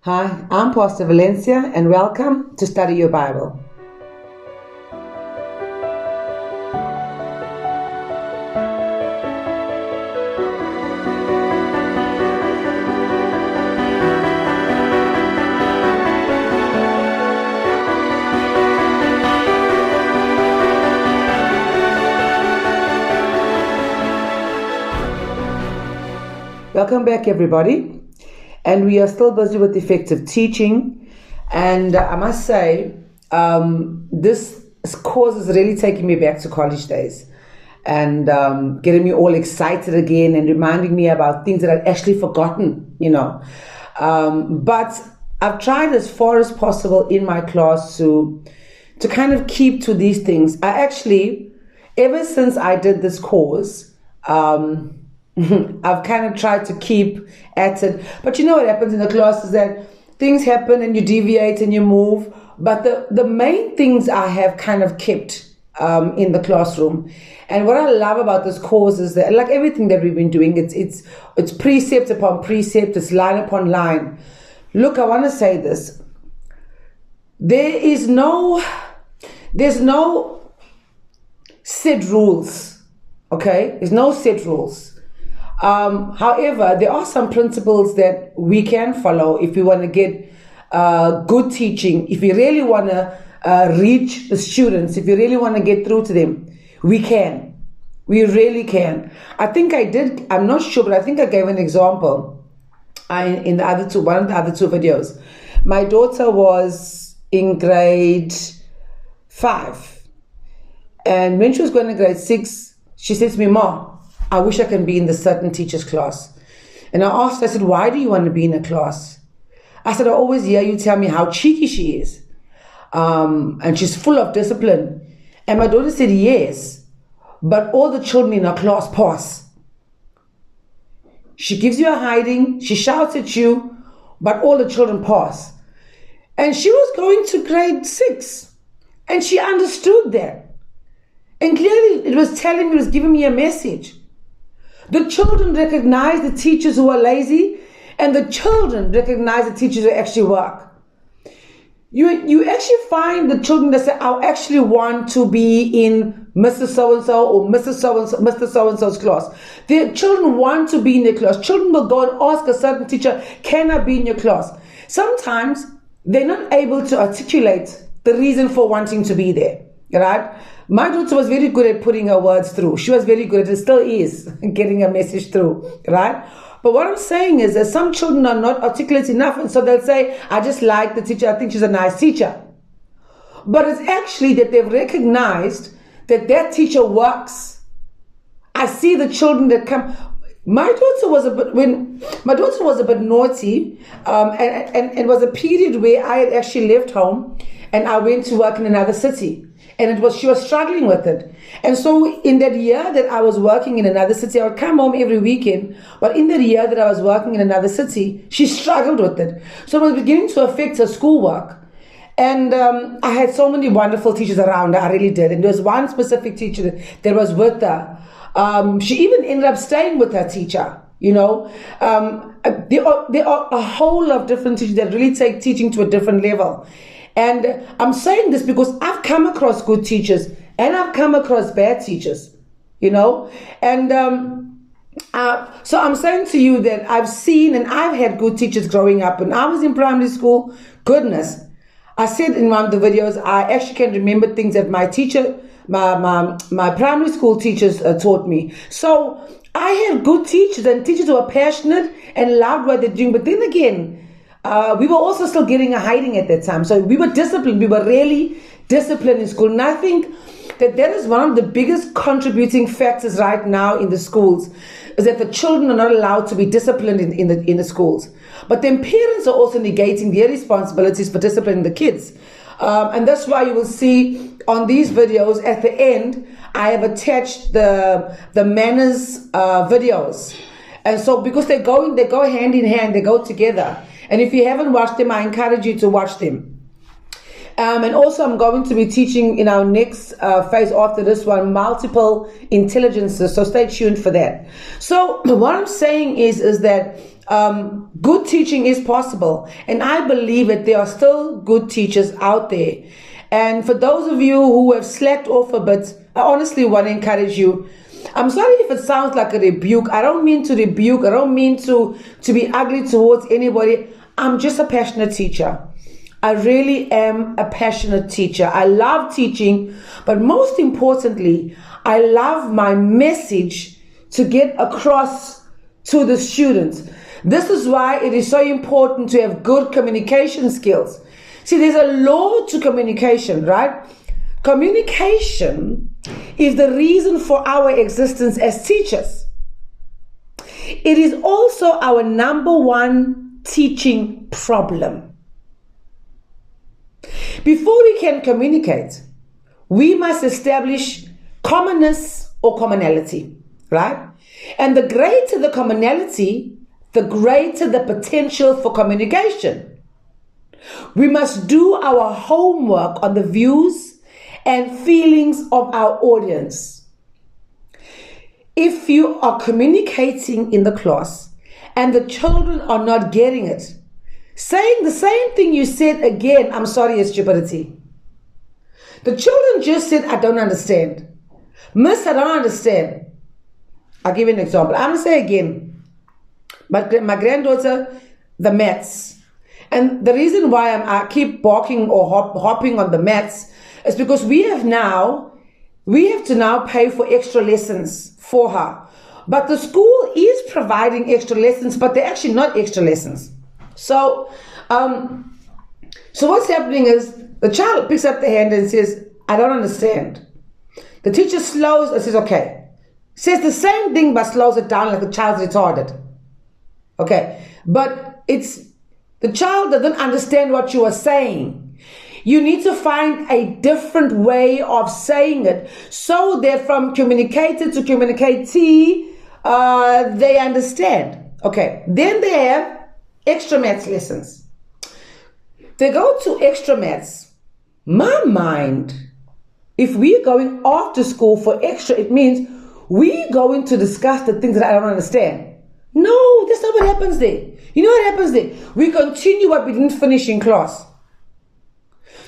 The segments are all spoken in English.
Hi, I'm Pastor Valencia, and welcome to Study Your Bible. Welcome back, everybody. And we are still busy with effective teaching. And I must say, this course is really taking me back to college days and getting me all excited again and reminding me about things that I'd actually forgotten, But I've tried as far as possible in my class to kind of keep to these things. I actually, ever since I did this course, I've kind of tried to keep at it. But you know what happens in the class is that things happen and you deviate and you move. But the main things I have kind of kept in the classroom. And what I love about this course is that, like everything that we've been doing, it's precept upon precept, it's line upon line. Look, I want to say this. There's no set rules, okay? There's no set rules. However, there are some principles that we can follow if we want to get good teaching. If we really want to reach the students, if we really want to get through to them, we can. We really can. I think I did. I'm not sure, but I think I gave an example in one of the other two videos. My daughter was in grade 5, and when she was going to grade 6, she said to me, "Mom, I wish I can be in the certain teacher's class." And I said, "Why do you want to be in a class?" I said, "I always hear you tell me how cheeky she is. And she's full of discipline." And my daughter said, "Yes, but all the children in her class pass. She gives you a hiding, she shouts at you, but all the children pass." And she was going to grade 6, and she understood that. And clearly it was giving me a message. The children recognize the teachers who are lazy, and the children recognize the teachers who actually work. You actually find the children that say, "I actually want to be in Mr. So-and-so or Mr. So-and-so's class." The children want to be in their class. Children will go and ask a certain teacher, "Can I be in your class?" Sometimes they're not able to articulate the reason for wanting to be there, right? My daughter was very good at putting her words through. She was very good at it, still is, getting a message through, right? But what I'm saying is that some children are not articulate enough, and so they'll say, "I just like the teacher, I think she's a nice teacher." But it's actually that they've recognized that their teacher works. I see the children that come. My daughter was a bit naughty, and it was a period where I had actually left home and I went to work in another city. And she was struggling with it. And so in that year that I was working in another city, I would come home every weekend. But in that year that I was working in another city, she struggled with it. So it was beginning to affect her schoolwork. And I had so many wonderful teachers around her, I really did. And there was one specific teacher that was with her. She even ended up staying with her teacher. There are a whole lot of different teachers that really take teaching to a different level. And I'm saying this because I've come across good teachers and I've come across bad teachers, And so I'm saying to you that I've seen and I've had good teachers growing up. When I was in primary school, goodness, I said in one of the videos, I actually can remember things that my primary school teachers taught me. So I had good teachers and teachers who were passionate and loved what they're doing. But then again, we were also still getting a hiding at that time. So we were disciplined. We were really disciplined in school. And I think that is one of the biggest contributing factors right now in the schools, is that the children are not allowed to be disciplined in the schools. But then parents are also negating their responsibilities for disciplining the kids. And that's why you will see on these videos at the end, I have attached the manners videos. And so because they go hand in hand, they go together. And if you haven't watched them, I encourage you to watch them. And also I'm going to be teaching in our next phase after this one, multiple intelligences. So stay tuned for that. So what I'm saying is that good teaching is possible. And I believe that there are still good teachers out there. And for those of you who have slacked off a bit, I honestly want to encourage you. I'm sorry if it sounds like a rebuke. I don't mean to rebuke. I don't mean to be ugly towards anybody. I'm just a passionate teacher. I really am a passionate teacher. I love teaching, but most importantly, I love my message to get across to the students. This is why it is so important to have good communication skills. See, there's a law to communication, right? Communication is the reason for our existence as teachers. It is also our number one teaching problem. Before we can communicate, we must establish commonness or commonality, right? And the greater the commonality, the greater the potential for communication. We must do our homework on the views and feelings of our audience. If you are communicating in the class and the children are not getting it, saying the same thing you said again, I'm sorry, is stupidity. The children just said, I don't understand. Miss, I don't understand. I'll give you an example. I'm going to say again, but my granddaughter, the maths. And the reason why I keep barking or hopping on the maths is because we have to now pay for extra lessons for her. But the school is providing extra lessons, but they're actually not extra lessons. So what's happening is the child picks up the hand and says, I don't understand. The teacher slows and says, okay. Says the same thing but slows it down like the child's retarded. Okay, but the child doesn't understand what you are saying. You need to find a different way of saying it so that from communicator to communicatee, they understand. Okay, then they have extra maths lessons. They go to extra maths. My mind, if we're going after school for extra, it means we're going to discuss the things that I don't understand. No, that's not what happens there. You know what happens there? We continue what we didn't finish in class.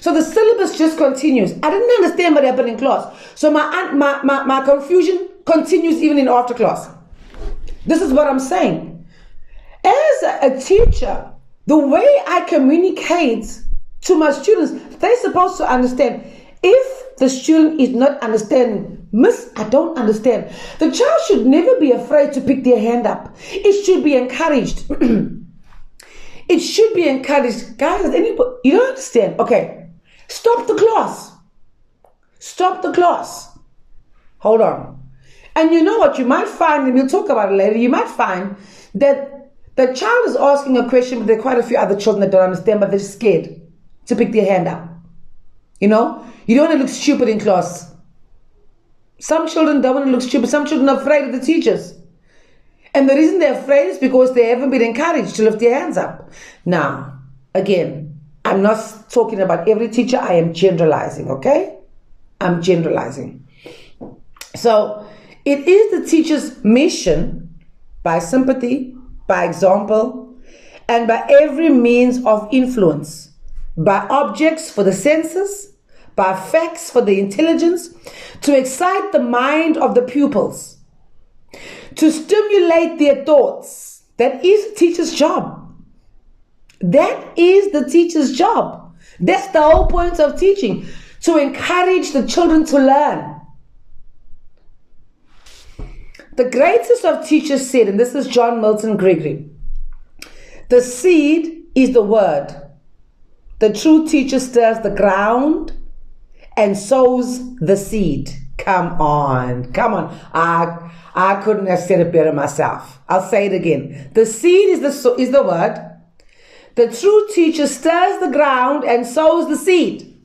So the syllabus just continues. I didn't understand what happened in class. So my confusion continues even in after class. This is what I'm saying. As a teacher, the way I communicate to my students, they're supposed to understand. If the student is not understanding, Miss, I don't understand. The child should never be afraid to pick their hand up. It should be encouraged. It should be encouraged. Guys, anybody, you don't understand? Okay, stop the class. Stop the class. Hold on. And you know what you might find, and we'll talk about it later, you might find that the child is asking a question, but there are quite a few other children that don't understand, but they're scared to pick their hand up. You know, you don't want to look stupid in class. Some children don't want to look stupid. Some children are afraid of the teachers. And the reason they're afraid is because they haven't been encouraged to lift their hands up. Now, again, I'm not talking about every teacher. I am generalizing, okay? I'm generalizing. So, it is the teacher's mission, by sympathy, by example, and by every means of influence, by objects for the senses, by facts for the intelligence, to excite the mind of the pupils, to stimulate their thoughts. That is the teacher's job. That is the teacher's job. That's the whole point of teaching, to encourage the children to learn. The greatest of teachers said, and this is John Milton Gregory, the seed is the word. The true teacher stirs the ground and sows the seed. Come on, come on. I couldn't have said it better myself. I'll say it again. The seed is the word. The true teacher stirs the ground and sows the seed.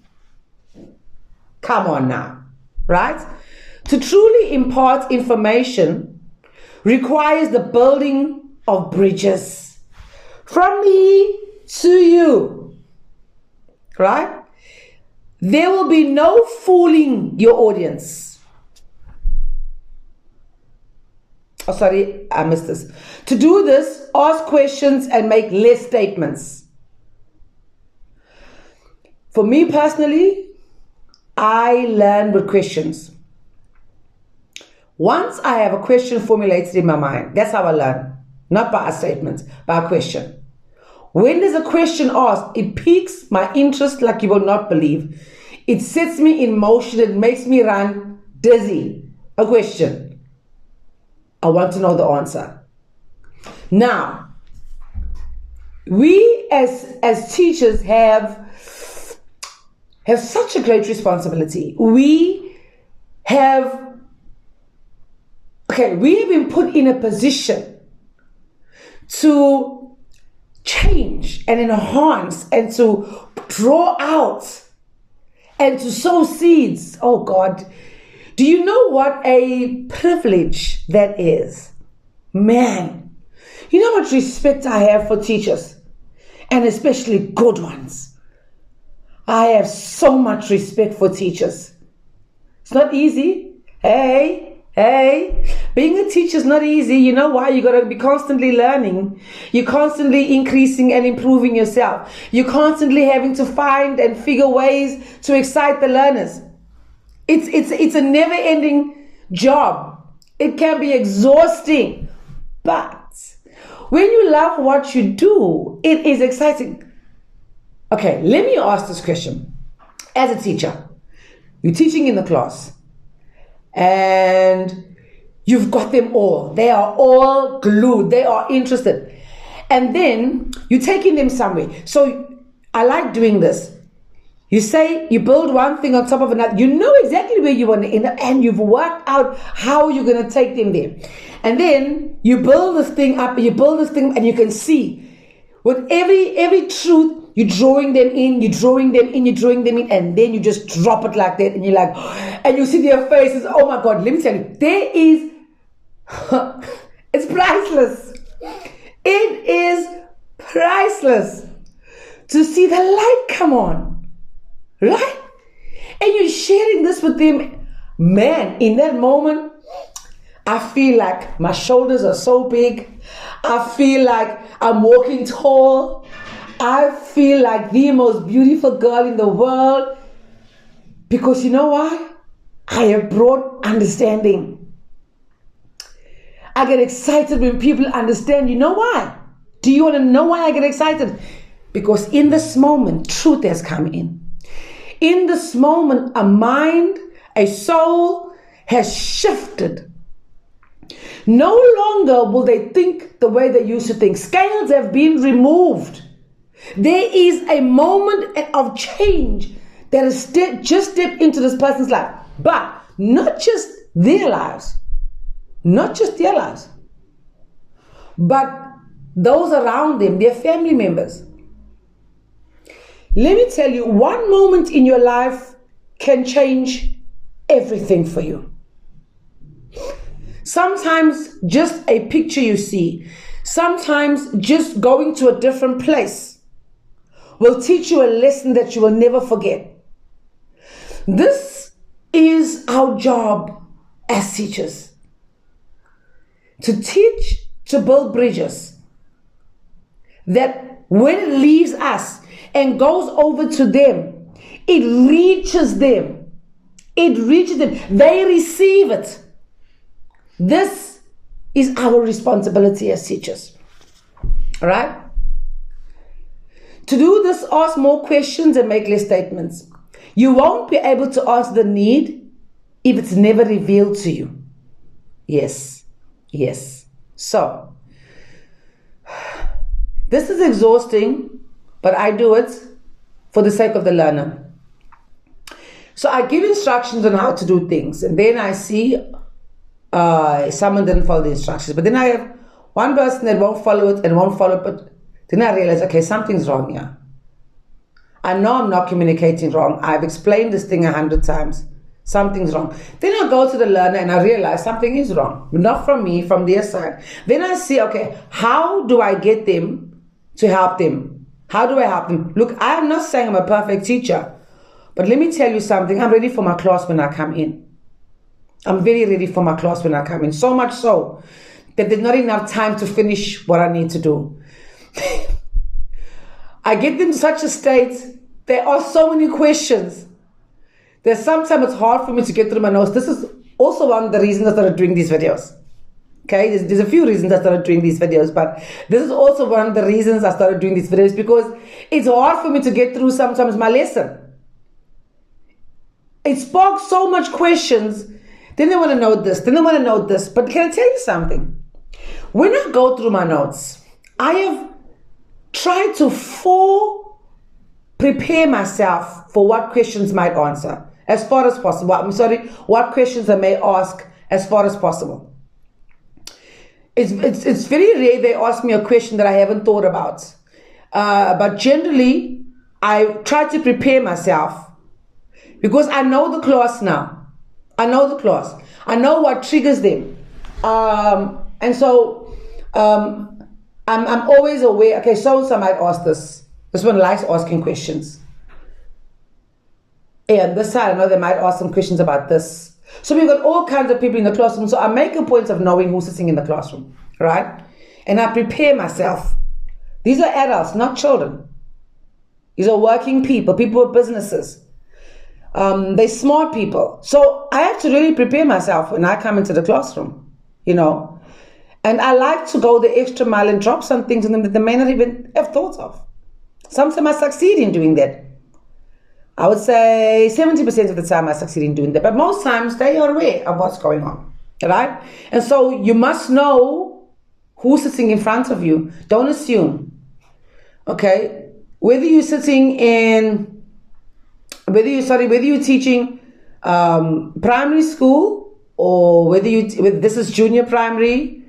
Come on now, right? To truly impart information requires the building of bridges from me to you, right? There will be no fooling your audience. Oh, sorry, I missed this. To do this, ask questions and make less statements. For me personally, I learn with questions. Once I have a question formulated in my mind, that's how I learn. Not by a statement, by a question. When there's a question asked, it piques my interest like you will not believe. It sets me in motion. It makes me run dizzy. A question. I want to know the answer. Now, we as teachers have such a great responsibility. We have been put in a position to change and enhance and to draw out and to sow seeds. Oh God, do you know what a privilege that is? Man, you know how much respect I have for teachers, and especially good ones. I have so much respect for teachers. It's not easy. Hey, being a teacher is not easy. You know why? You got to be constantly learning. You're constantly increasing and improving yourself. You're constantly having to find and figure ways to excite the learners. It's a never-ending job. It can be exhausting, but when you love what you do, it is exciting. Okay, let me ask this question. As a teacher, you're teaching in the class, and you've got them all. They are all glued. They are interested. And then you're taking them somewhere. So I like doing this. You say, you build one thing on top of another. You know exactly where you want to end up, and you've worked out how you're going to take them there. And then you build this thing up, and you can see with every truth, you're drawing them in, and then you just drop it like that, and you're like, and you see their faces. Oh my God, let me tell you, it's priceless. It is priceless to see the light come on, right? And you're sharing this with them. Man, in that moment, I feel like my shoulders are so big. I feel like I'm walking tall. I feel like the most beautiful girl in the world. Because you know why? I have brought understanding. I get excited when people understand. You know why? Do you want to know why I get excited? Because in this moment, truth has come in. In this moment, a mind, a soul has shifted. No longer will they think the way they used to think. Scales have been removed. There is a moment of change that has just stepped into this person's life. But not just their lives. Not just their lives. But those around them, their family members. Let me tell you, one moment in your life can change everything for you. Sometimes just a picture you see, sometimes just going to a different place will teach you a lesson that you will never forget. This is our job as teachers. To teach, to build bridges. That when it leaves us and goes over to them, it reaches them. It reaches them. They receive it. This is our responsibility as teachers. All right? To do this, ask more questions and make less statements. You won't be able to answer the need if it's never revealed to you. Yes. So, this is exhausting, but I do it for the sake of the learner. So I give instructions on how to do things, and then I see someone didn't follow the instructions. But then I have one person that won't follow it and won't follow it, but then I realize, okay, something's wrong here. I know I'm not communicating wrong. I've explained this thing 100 times. Something's wrong. Then I go to the learner and I realize something is wrong. Not from me, from their side. Then I see, okay, how do I get them to help them? How do I help them? Look, I'm not saying I'm a perfect teacher, But let me tell you something, I'm ready for my class when I come in. I'm very ready for my class when I come in. So much so that there's not enough time to finish what I need to do. I get them to such a state, there are so many questions that sometimes it's hard for me to get through my notes. This is also one of the reasons I started doing these videos. Okay, there's a few reasons I started doing these videos, but this is also one of the reasons I started doing these videos, because it's hard for me to get through sometimes my lesson. It sparks so much questions. Then they want to know this, then they want to know this. But can I tell you something? When I go through my notes, I have tried to prepare myself for what questions might answer as far as possible. What questions I may ask as far as possible. It's very rare they ask me a question that I haven't thought about. But generally, I try to prepare myself because I know the class now. I know the class. I know what triggers them. And so I'm always aware. Okay, so I might ask this. This one likes asking questions. And this side, I know they might ask some questions about this. So we've got all kinds of people in the classroom. So I make a point of knowing who's sitting in the classroom, right? And I prepare myself. These are adults, not children. These are working people, people with businesses. They're smart people. So I have to really prepare myself when I come into the classroom, you know. And I like to go the extra mile and drop some things in them that they may not even have thought of. Sometimes I succeed in doing that. I would say 70% of the time I succeed in doing that. But most times they are aware of what's going on, right? And so you must know who's sitting in front of you. Don't assume, okay? Whether you're teaching primary school, or whether this is junior primary,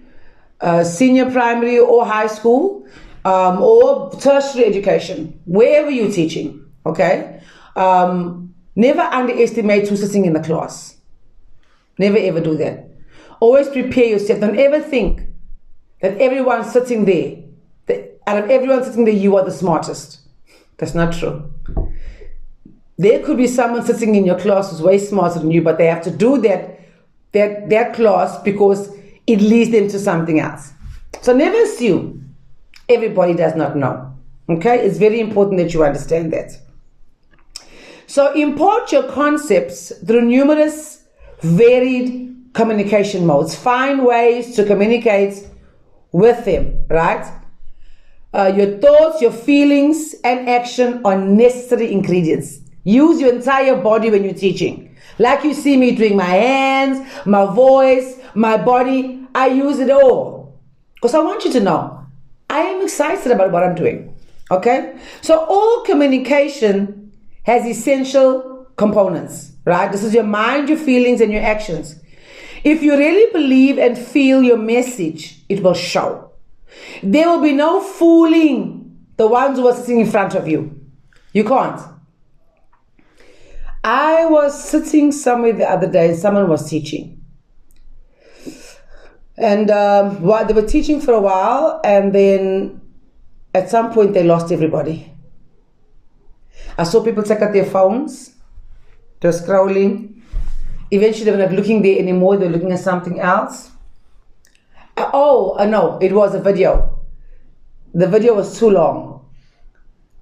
senior primary, or high school, or tertiary education, wherever you're teaching, okay? Never underestimate who's sitting in the class. Never ever do that. Always prepare yourself. Don't ever think that everyone's sitting there, that out of everyone sitting there, you are the smartest. That's not true. There could be someone sitting in your class who's way smarter than you, but they have to do that class because it leads them to something else. So never assume everybody does not know. Okay? It's very important that you understand that. So impart your concepts through numerous varied communication modes. Find ways to communicate with them, right? Your thoughts, your feelings, and action are necessary ingredients. Use your entire body when you're teaching. Like you see me doing my hands, my voice, my body, I use it all. Because I want you to know, I am excited about what I'm doing, okay? So all communication has essential components, right? This is your mind, your feelings, and your actions. If you really believe and feel your message, it will show. There will be no fooling the ones who are sitting in front of you. You can't. I was sitting somewhere the other day and someone was teaching. And they were teaching for a while, and then at some point they lost everybody. I saw people take out their phones, they're scrolling. Eventually they were not looking there anymore, they were looking at something else. No, it was a video. The video was too long.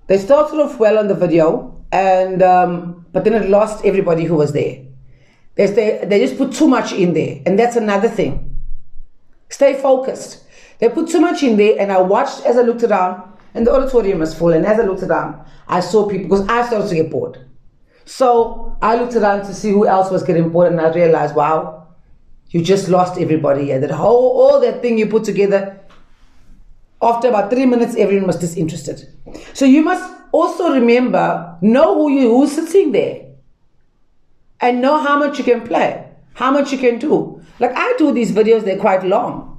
They started off well on the video, and but then it lost everybody who was there. They just put too much in there, and that's another thing. Stay focused. They put too much in there, and I watched as I looked around, and the auditorium was full, and as I looked around, I saw people, because I started to get bored. So I looked around to see who else was getting bored, and I realized, wow, you just lost everybody here. All that thing you put together, after about 3 minutes, everyone was disinterested. So you must also remember, know who's sitting there, and know how much you can play, how much you can do. Like I do these videos, they're quite long.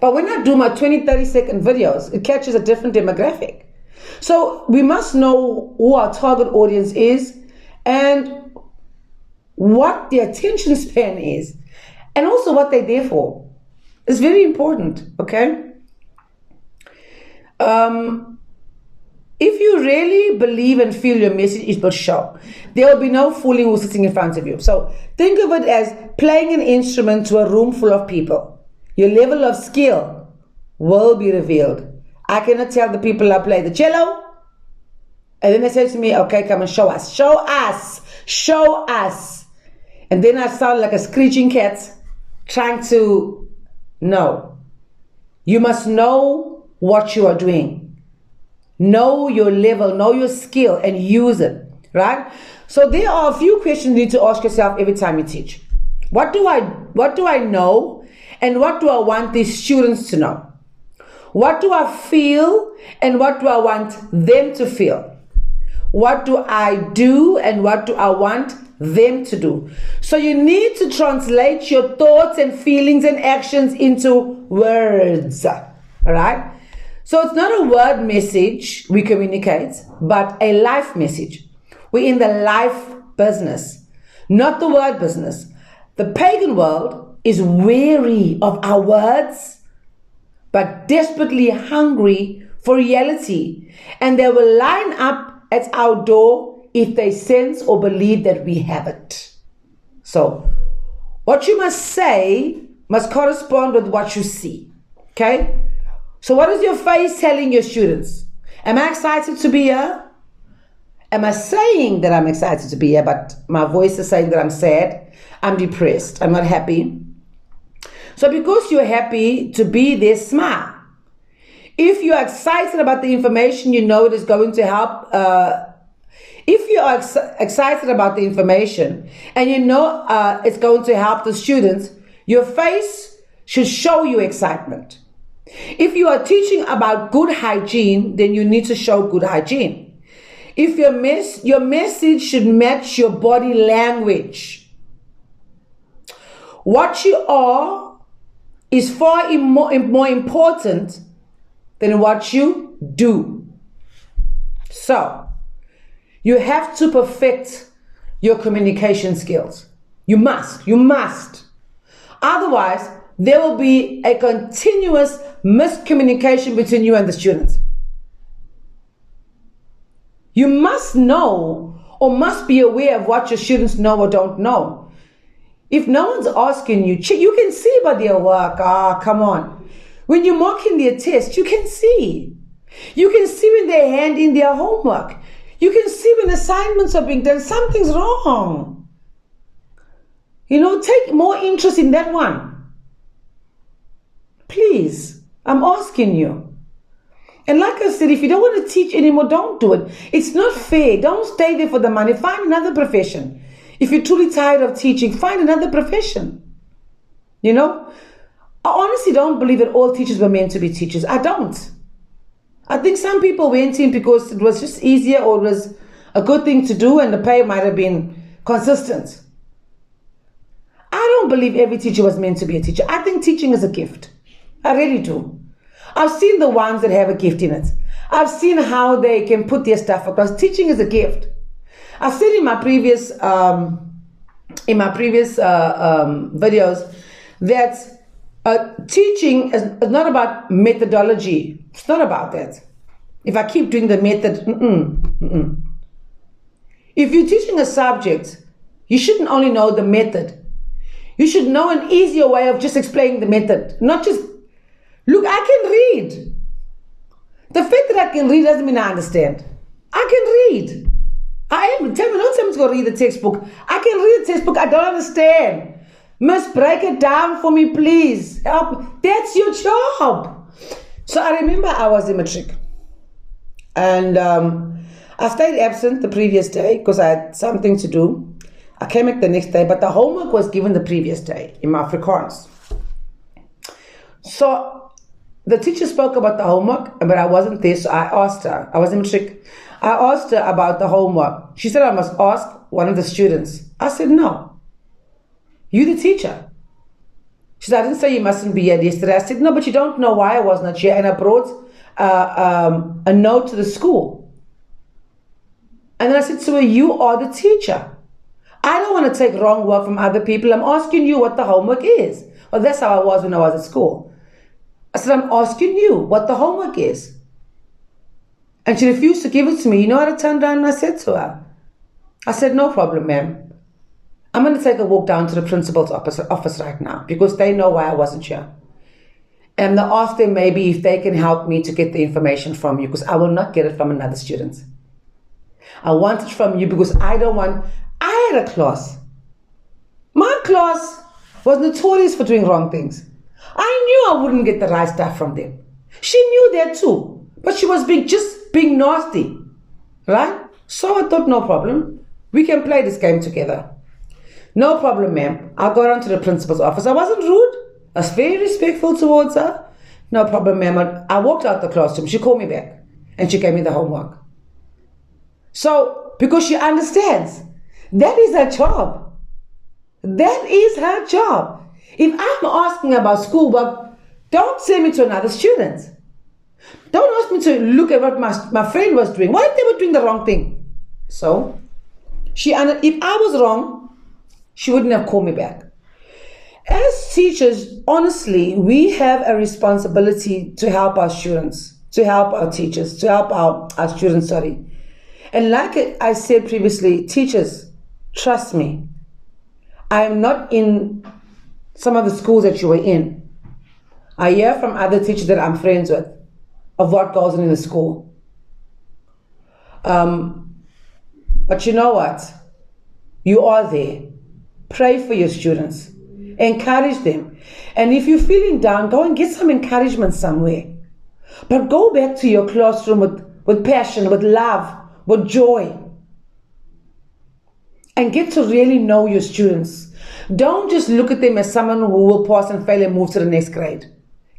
But when I do my 20-30 second videos, it catches a different demographic. So we must know who our target audience is and what their attention span is, and also what they're there for. It's very important, okay? If you really believe and feel your message, it will show. There will be no fooling who's sitting in front of you. So think of it as playing an instrument to a room full of people. Your level of skill will be revealed. I cannot tell the people I play the cello, and then they say to me, okay, come and show us. Show us. Show us. And then I sound like a screeching cat trying to know. You must know what you are doing. Know your level, know your skill, and use it, right? So there are a few questions you need to ask yourself every time you teach. What do I know, and what do I want these students to know? What do I feel, and what do I want them to feel? What do I do, and what do I want them to do? So you need to translate your thoughts and feelings and actions into words, all right? So it's not a word message we communicate, but a life message. We're in the life business, not the word business. The pagan world is weary of our words, but desperately hungry for reality. And they will line up at our door if they sense or believe that we have it. So what you must say must correspond with what you see, okay? So what is your face telling your students? Am I excited to be here? Am I saying that I'm excited to be here, but my voice is saying that I'm sad, I'm depressed, I'm not happy? So because you're happy to be there, smile. If you're excited about the information, you know it is going to help. If you are excited about the information and you know it's going to help the students, your face should show you excitement. If you are teaching about good hygiene, then you need to show good hygiene. If your message should match your body language. What you are is far more important than what you do. So, you have to perfect your communication skills. You must. Otherwise, there will be a continuous miscommunication between you and the students. You must know or must be aware of what your students know or don't know. If no one's asking you, you can see by their work. Come on. When you're marking their test, you can see. You can see when they hand in their homework. You can see when assignments are being done. Something's wrong. Take more interest in that one. Please, I'm asking you. And like I said, if you don't want to teach anymore, don't do it. It's not fair. Don't stay there for the money. Find another profession. If you're truly tired of teaching, find another profession. I honestly don't believe that all teachers were meant to be teachers. I don't. I think some people went in because it was just easier or it was a good thing to do and the pay might have been consistent. I don't believe every teacher was meant to be a teacher. I think teaching is a gift. I really do. I've seen the ones that have a gift in it. I've seen how they can put their stuff across. Teaching is a gift. I've said in my previous videos that teaching is not about methodology. It's not about that. If I keep doing the method, If you're teaching a subject, you shouldn't only know the method. You should know an easier way of just explaining the method. Not just, look, I can read. The fact that I can read doesn't mean I understand. I can read. Don't tell me to go read the textbook. I can read the textbook. I don't understand. Miss, break it down for me, please. Help. That's your job. So I remember I was in matric. And I stayed absent the previous day because I had something to do. I came back the next day, but the homework was given the previous day in my Afrikaans. So the teacher spoke about the homework, but I wasn't there, so I asked her. I was in matric. I asked her about the homework. She said I must ask one of the students. I said, no. You the teacher. She said, I didn't say you mustn't be here yesterday. I said, no, but you don't know why I was not here. And I brought a note to the school. And then I said to her, you are the teacher. I don't want to take wrong work from other people. I'm asking you what the homework is. Well, that's how I was when I was at school. I said, I'm asking you what the homework is. And she refused to give it to me. You know what I turned around and I said to her? I said, no problem, ma'am. I'm going to take a walk down to the principal's office right now because they know why I wasn't here. And I asked them maybe if they can help me to get the information from you because I will not get it from another student. I want it from you because I had a class. My class was notorious for doing wrong things. I knew I wouldn't get the right stuff from them. She knew that too, but she was just being nasty, right? So I thought, no problem. We can play this game together. No problem, ma'am. I'll go down to the principal's office. I wasn't rude. I was very respectful towards her. No problem, ma'am. I walked out the classroom. She called me back and she gave me the homework. So, because she understands, that is her job. That is her job. If I'm asking about schoolwork, don't send me to another student. Don't ask me to look at what my friend was doing. What if they were doing the wrong thing? So, if I was wrong, she wouldn't have called me back. As teachers, honestly, we have a responsibility to help our students, to help our teachers, to help our students, And like I said previously, teachers, trust me, I am not in some of the schools that you were in. I hear from other teachers that I'm friends with of what goes on in the school. But you know what? You are there. Pray for your students. Encourage them. And if you're feeling down, go and get some encouragement somewhere. But go back to your classroom with passion, with love, with joy. And get to really know your students. Don't just look at them as someone who will pass and fail and move to the next grade.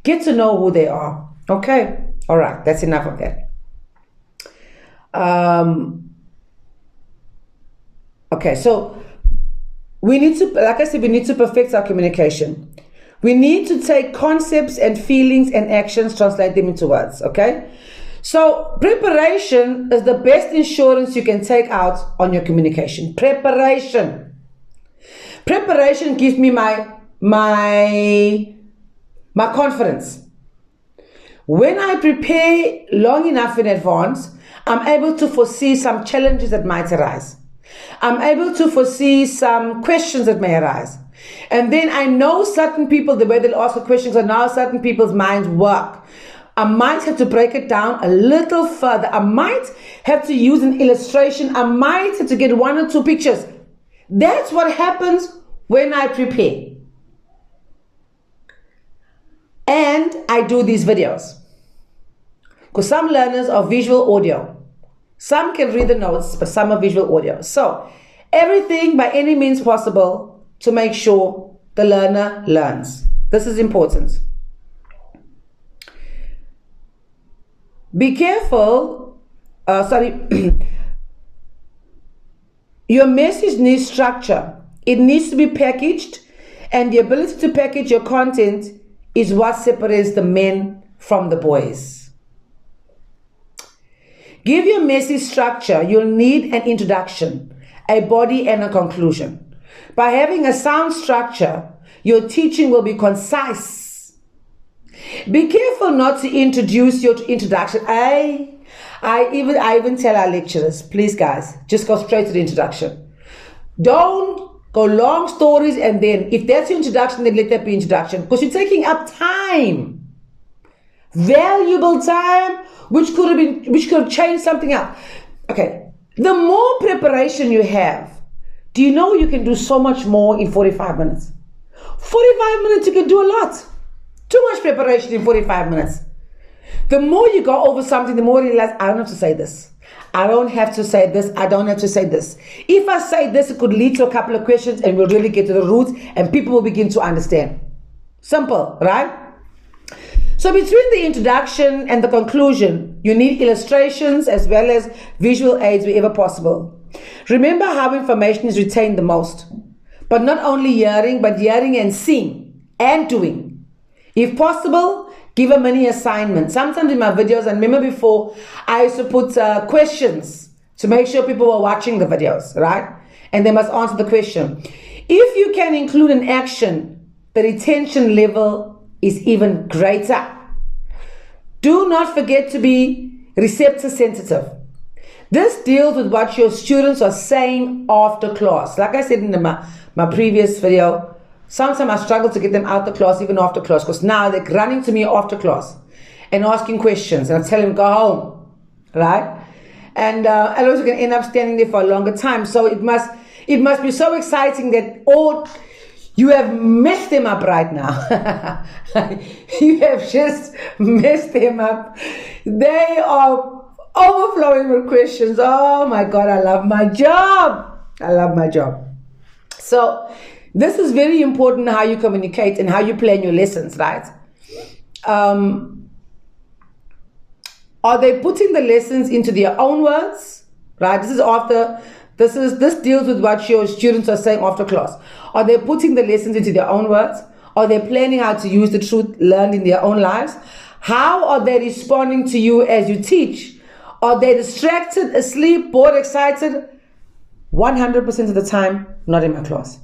Get to know who they are. Okay? All right. That's enough of that. Okay, so we need to, like I said, we need to perfect our communication. We need to take concepts and feelings and actions, translate them into words, okay? So preparation is the best insurance you can take out on your communication. Preparation. Preparation gives me my confidence. When I prepare long enough in advance, I'm able to foresee some challenges that might arise. I'm able to foresee some questions that may arise. And then I know certain people, the way they'll ask the questions, and now certain people's minds work. I might have to break it down a little further. I might have to use an illustration. I might have to get one or two pictures. That's what happens when I prepare. And I do these videos. Because some learners are visual audio. Some can read the notes, but some are visual audio. So, everything by any means possible to make sure the learner learns. This is important. Be careful. Your message needs structure. It needs to be packaged, and the ability to package your content is what separates the men from the boys. Give your message structure. You'll need an introduction, a body, and a conclusion. By having a sound structure, your teaching will be concise. Be careful not to introduce your introduction. I even tell our lecturers, please guys, just go straight to the introduction. Don't go long stories and then, if that's your introduction, then let that be introduction. Because you're taking up time. Valuable time, which could have changed something up. Okay, the more preparation you have, do you know you can do so much more in 45 minutes? 45 minutes, you can do a lot. Too much preparation in 45 minutes. The more you go over something, the more you realize, I don't have to say this. I don't have to say this. I don't have to say this. If I say this, it could lead to a couple of questions and we'll really get to the roots and people will begin to understand. Simple, right? So between the introduction and the conclusion, you need illustrations as well as visual aids wherever possible. Remember how information is retained the most, but not only hearing, but hearing and seeing and doing. If possible, give a mini assignment. Sometimes in my videos, and remember before, I used to put questions to make sure people were watching the videos, right? And they must answer the question. If you can include an action, the retention level is even greater. Do not forget to be receptor sensitive. This deals with what your students are saying after class. Like I said in my previous video, sometimes I struggle to get them out the class even after class, because now they're running to me after class and asking questions, and I tell them, go home, right? And also can end up standing there for a longer time. So it must be so exciting that you have messed them up right now. You have just messed them up. They are overflowing with questions. Oh my God, I love my job. I love my job. So this is very important, how you communicate and how you plan your lessons, right? Are they putting the lessons into their own words, right? This deals with what your students are saying after class. Are they putting the lessons into their own words? Are they planning how to use the truth learned in their own lives? How are they responding to you as you teach? Are they distracted, asleep, bored, excited? 100% of the time, not in my class.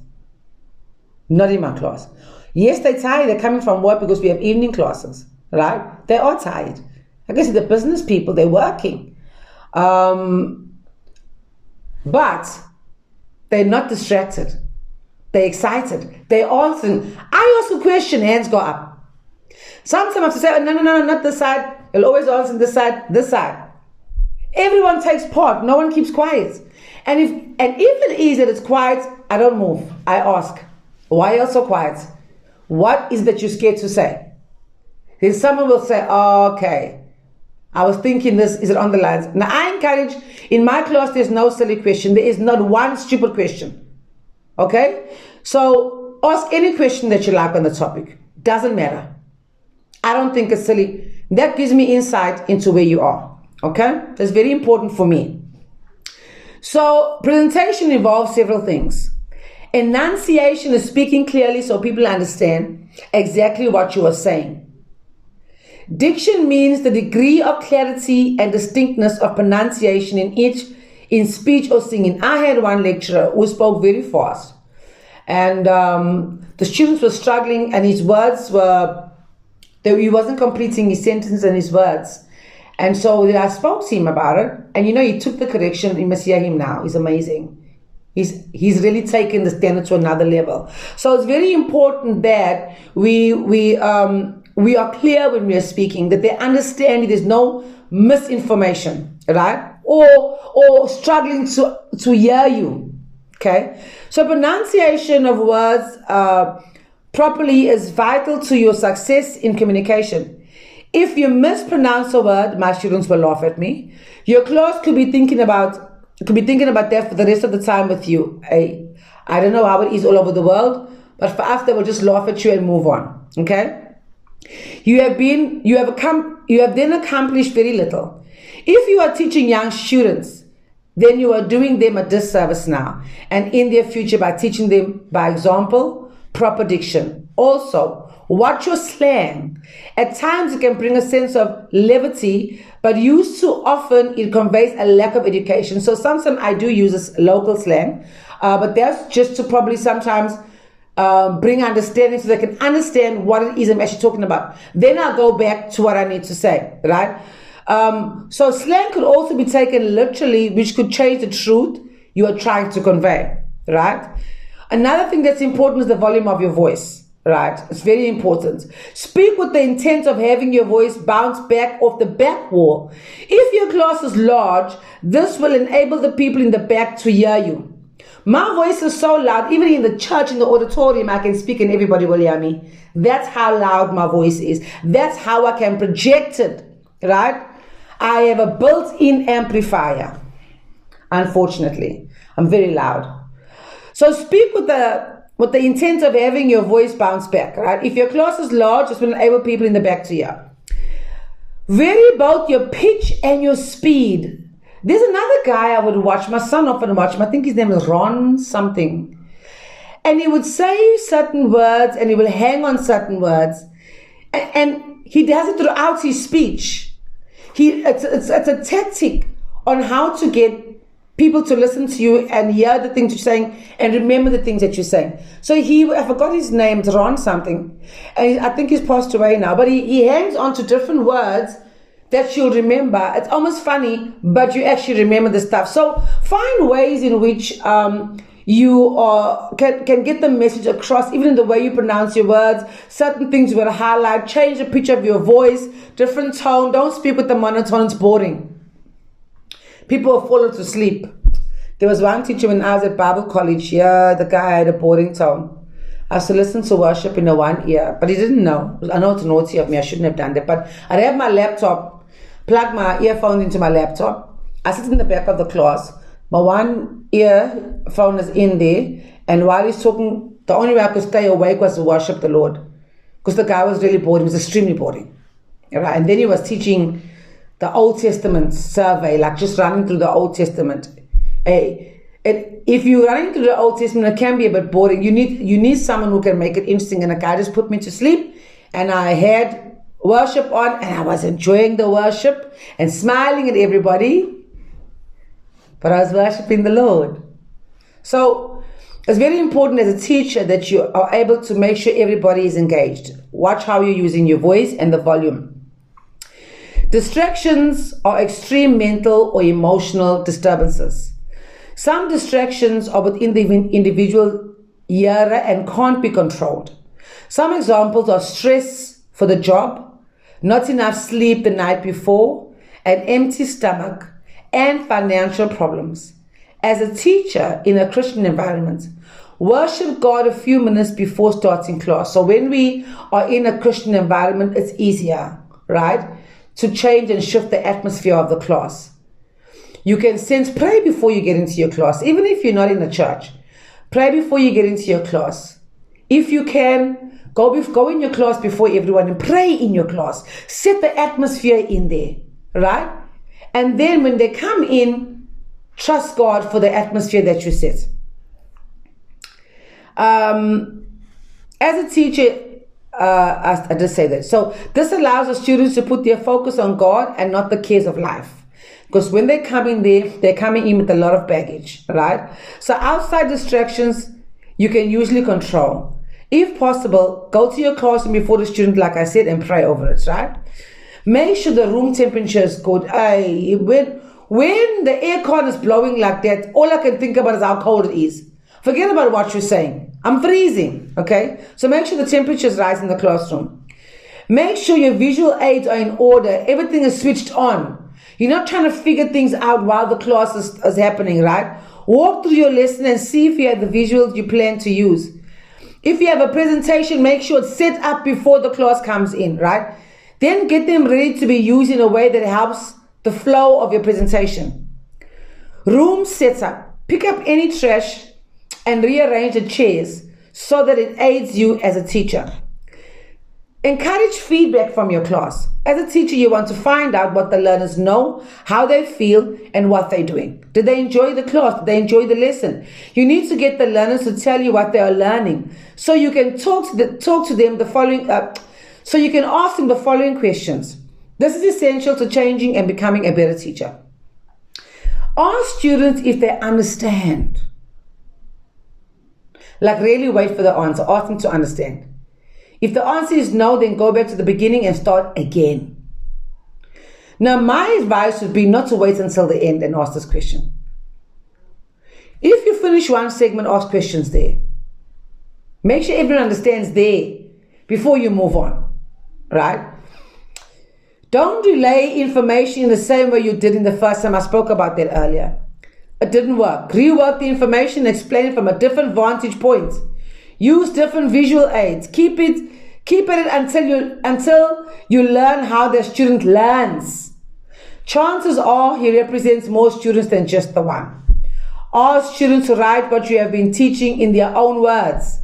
Not in my class. Yes, they're tired. They're coming from work because we have evening classes, right? They are tired. I guess the business people, they're working. But they're not distracted. They're excited. They're answering. I ask a question, hands go up. Sometimes I have to say, oh, no, not this side. You'll always answer this side, this side. Everyone takes part. No one keeps quiet. And if it is that it's quiet, I don't move. I ask, why are you so quiet? What is that you're scared to say? Then someone will say, oh, okay, I was thinking this, is it on the lines? Now I encourage, in my class, there's no silly question. There is not one stupid question. Okay? So ask any question that you like on the topic. Doesn't matter. I don't think it's silly. That gives me insight into where you are. Okay? That's very important for me. So presentation involves several things. Enunciation is speaking clearly so people understand exactly what you are saying. Diction means the degree of clarity and distinctness of pronunciation in speech or singing. I had one lecturer who spoke very fast, and the students were struggling, and his words he wasn't completing his sentences and his words. And so I spoke to him about it, and he took the correction. You must hear him now. He's amazing. He's really taken the standard to another level. So it's very important that we are clear when we are speaking, that they understand there's no misinformation, right? Or struggling to hear you. Okay? So pronunciation of words properly is vital to your success in communication. If you mispronounce a word, my students will laugh at me. Your class could be thinking about that for the rest of the time with you. I don't know how it is all over the world, but for us, they will just laugh at you and move on. Okay? You have then accomplished very little. If you are teaching young students, then you are doing them a disservice now and in their future by teaching them by example, proper diction. Also, watch your slang. At times it can bring a sense of levity, but used too often it conveys a lack of education. So sometimes I do use this local slang, but that's just to probably sometimes bring understanding so they can understand what it is I'm actually talking about. Then I'll go back to what I need to say, right? So slang could also be taken literally, which could change the truth you are trying to convey, right? Another thing that's important is the volume of your voice, right? It's very important. Speak with the intent of having your voice bounce back off the back wall. If your class is large, this will enable the people in the back to hear you. My voice is so loud, even in the church, in the auditorium, I can speak and everybody will hear me. That's how loud my voice is. That's how I can project it, right? I have a built-in amplifier. Unfortunately, I'm very loud. So speak with the intent of having your voice bounce back, right? If your class is large, this will enable people in the back to hear. Vary both your pitch and your speed. There's another guy I would watch, my son often watch him, I think his name is Ron something. And he would say certain words and he will hang on certain words. And he does it throughout his speech. It's a tactic on how to get people to listen to you and hear the things you're saying and remember the things that you're saying. So I forgot his name, it's Ron something. And I think he's passed away now. But he hangs on to different words that you'll remember. It's almost funny, but you actually remember the stuff. So find ways in which you can get the message across, even in the way you pronounce your words. Certain things you want to highlight, change the pitch of your voice, different tone. Don't speak with the monotone, it's boring. People will fall into sleep. There was one teacher when I was at Bible college, the guy had a boring tone. I used to listen to worship in one ear, but he didn't know. I know it's naughty of me, I shouldn't have done that, but I'd have my laptop, plug my earphones into my laptop. I sit in the back of the class. My one earphone is in there, and while he's talking, the only way I could stay awake was to worship the Lord, because the guy was really bored. He was extremely boring. Right? And then he was teaching the Old Testament survey, like just running through the Old Testament. If you're running through the Old Testament, it can be a bit boring. You need someone who can make it interesting. And a guy just put me to sleep, and I had worship on, and I was enjoying the worship and smiling at everybody. But I was worshiping the Lord. So it's very important as a teacher that you are able to make sure everybody is engaged. Watch how you're using your voice and the volume. Distractions are extreme mental or emotional disturbances. Some distractions are within the individual era and can't be controlled. Some examples are stress for the job, not enough sleep the night before, an empty stomach, and financial problems. As a teacher in a Christian environment, worship God a few minutes before starting class. So when we are in a Christian environment, it's easier, right, to change and shift the atmosphere of the class. You can pray before you get into your class, even if you're not in a church. Pray before you get into your class. If you can, go in your class before everyone and pray in your class. Set the atmosphere in there, right? And then when they come in, trust God for the atmosphere that you set. As a teacher, I just say that. So this allows the students to put their focus on God and not the cares of life. Because when they come in there, they're coming in with a lot of baggage, right? So outside distractions, you can usually control. If possible, go to your classroom before the student, like I said, and pray over it, right? Make sure the room temperature is good. When the aircon is blowing like that, all I can think about is how cold it is. Forget about what you're saying. I'm freezing, okay? So make sure the temperature is right in the classroom. Make sure your visual aids are in order. Everything is switched on. You're not trying to figure things out while the class is happening, right? Walk through your lesson and see if you have the visuals you plan to use. If you have a presentation, make sure it's set up before the class comes in, right? Then get them ready to be used in a way that helps the flow of your presentation. Room setup. Pick up any trash and rearrange the chairs so that it aids you as a teacher. Encourage feedback from your class. As a teacher, you want to find out what the learners know, how they feel, and what they're doing. Did they enjoy the class? Did they enjoy the lesson? You need to get the learners to tell you what they are learning, so you can talk to them the following. So you can ask them the following questions. This is essential to changing and becoming a better teacher. Ask students if they understand. Like really wait for the answer. Ask them to understand. If the answer is no, then go back to the beginning and start again. Now, my advice would be not to wait until the end and ask this question. If you finish one segment, ask questions there. Make sure everyone understands there before you move on. Right? Don't relay information in the same way you did in the first time. I spoke about that earlier. It didn't work. Rework the information and explain it from a different vantage point. Use different visual aids. Keep at it until you learn how the student learns. Chances are he represents more students than just the one. Ask students to write what you have been teaching in their own words.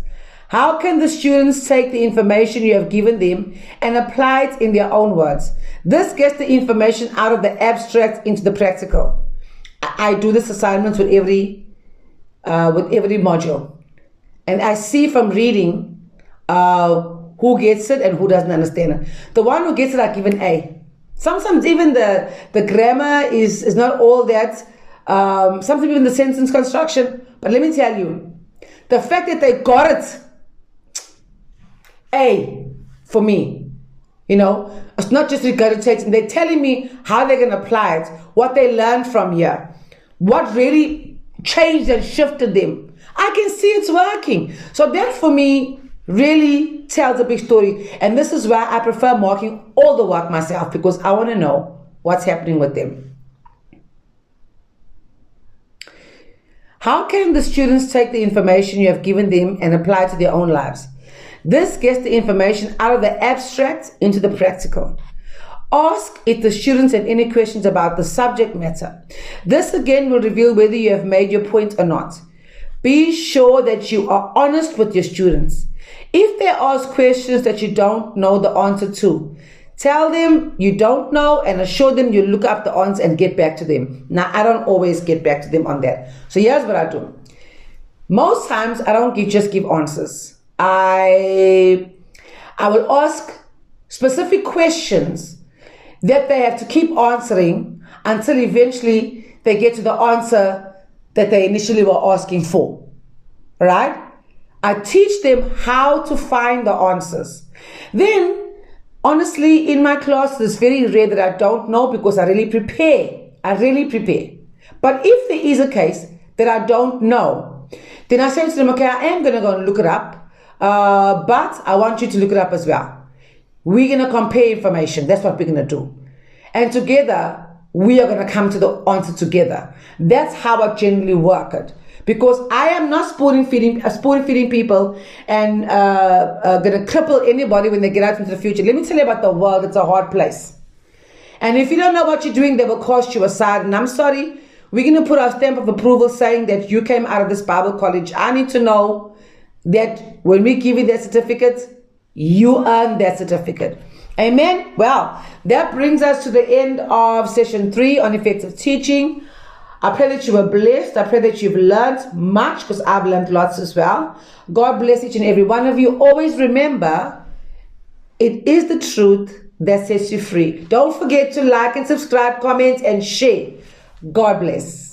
How can the students take the information you have given them and apply it in their own words? This gets the information out of the abstract into the practical. I do this assignment with every module. And I see from reading who gets it and who doesn't understand it. The one who gets it, I give an A. Sometimes even the grammar is not all that. Sometimes even the sentence construction. But let me tell you, the fact that they got it, A, for me. It's not just regurgitating. They're telling me how they're going to apply it, what they learned from here, what really changed and shifted them. I can see it's working. So that for me really tells a big story. And this is why I prefer marking all the work myself, because I want to know what's happening with them. How can the students take the information you have given them and apply it to their own lives? This gets the information out of the abstract into the practical. Ask if the students have any questions about the subject matter. This again will reveal whether you have made your point or not. Be sure that you are honest with your students. If they ask questions that you don't know the answer to, tell them you don't know and assure them you look up the answer and get back to them. Now, I don't always get back to them on that. So here's what I do. Most times, I don't just give answers. I will ask specific questions that they have to keep answering until eventually they get to the answer that they initially were asking for. Right? I teach them how to find the answers. Then, honestly, in my class, it's very rare that I don't know, because I really prepare. But if there is a case that I don't know, then I say to them, okay, I am going to go and look it up, but I want you to look it up as well. We're going to compare information. That's what we're going to do. And together, we are going to come to the answer together. That's how I generally work it. Because I am not spoon feeding people and going to cripple anybody when they get out into the future. Let me tell you about the world. It's a hard place. And if you don't know what you're doing, they will cast you aside. And I'm sorry, we're going to put our stamp of approval saying that you came out of this Bible college. I need to know that when we give you that certificate, you earn that certificate. Amen? Well, that brings us to the end of session 3 on effective teaching. I pray that you were blessed. I pray that you've learned much, because I've learned lots as well. God bless each and every one of you. Always remember, it is the truth that sets you free. Don't forget to like and subscribe, comment, and share. God bless.